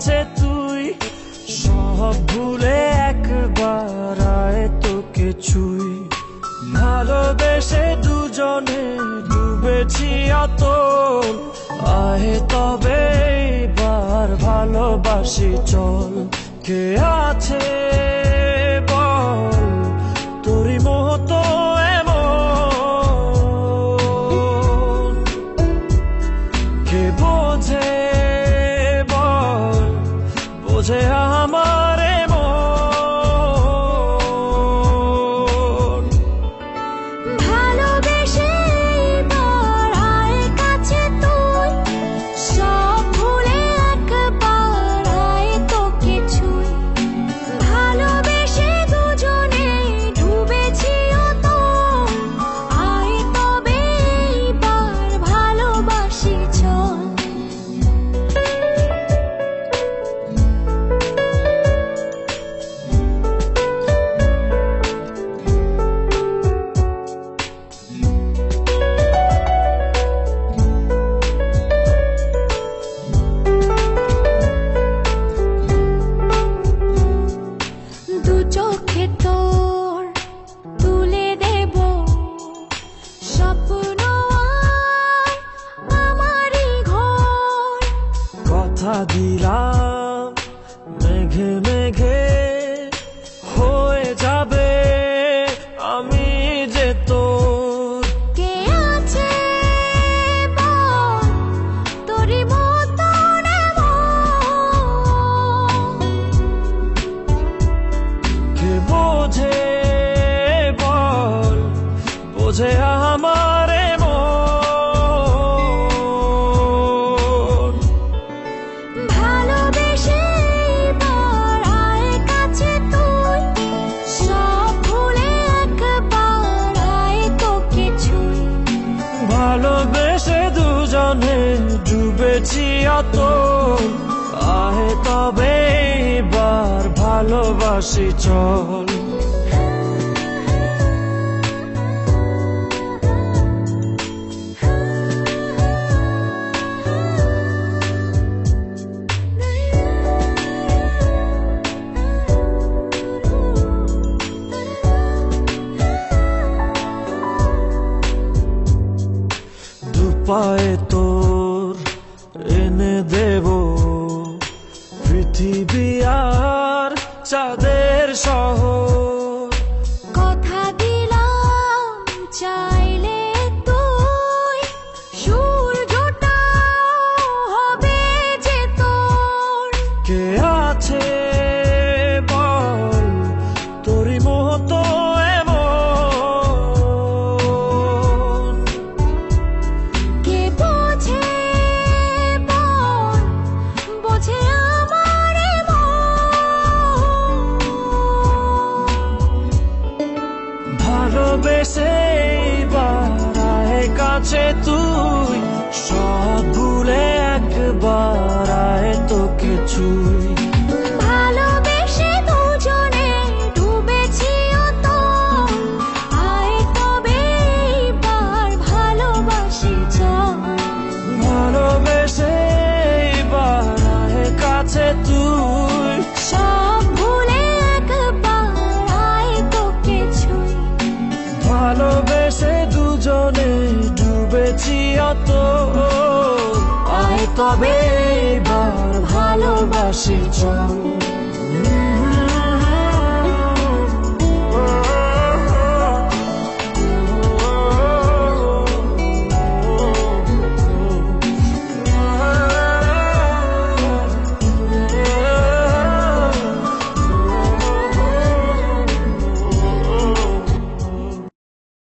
কাছে তুই সব ভুলে একবার আয় তোকে ছুই ভালোবেসে দুজনে ডুবেছি অতল আয় তবে এবার ভালোবাসি চল কে আছে বল তোরই মতো এমন কে বোঝে বল বোঝে আমার মন ভালোবেসে এবার আয় কাছে তুই সব ভুলে একবার আয় তোকে ছুই ভালোবেসে দুজনে ডুবেছি অতল আয় তবে এবার ভালোবাসি চল দু চোখে তোর তুলে দেব স্বপ্ন আর আমারই ঘর কথা দিলাম মেঘে মেঘে হয়ে যাবে আমি যে তোর কে আছে বল তোরই মতো কে বোঝে বল বোঝে আমার মন ভালোবেসে এবার আয় কাছে তুই সব ভুলে একবার আয় তোকে ছুই ভালোবেসে দুজনে ডুবেছি অতল আয় তবে এবার ভালোবাসি চল দুপায়ে তোর এনে দেব পৃথিবী আর চাঁদের শহর কথা দিলাম চাইলে তুই সূর্যটাও হবে যে তোর কে আছে বল তোরই মতো এমন কে বোঝে বল বোঝে আমার মন ভালোবেসে এবার আয় কাছে তুই সব ভুলে একবার আয় তোকে ছুই ভালোবেসে দুজনে ডুবেছি অতল আয় তবে এবার ভালোবাসি চল ভালোবেসে এবার আয় কাছে তুই সব ভুলে একবার আয় তোকে ছুই ভালোবেসে দুজনে ডুবেছি অতল আয় তবে এবার ভালোবাসি চল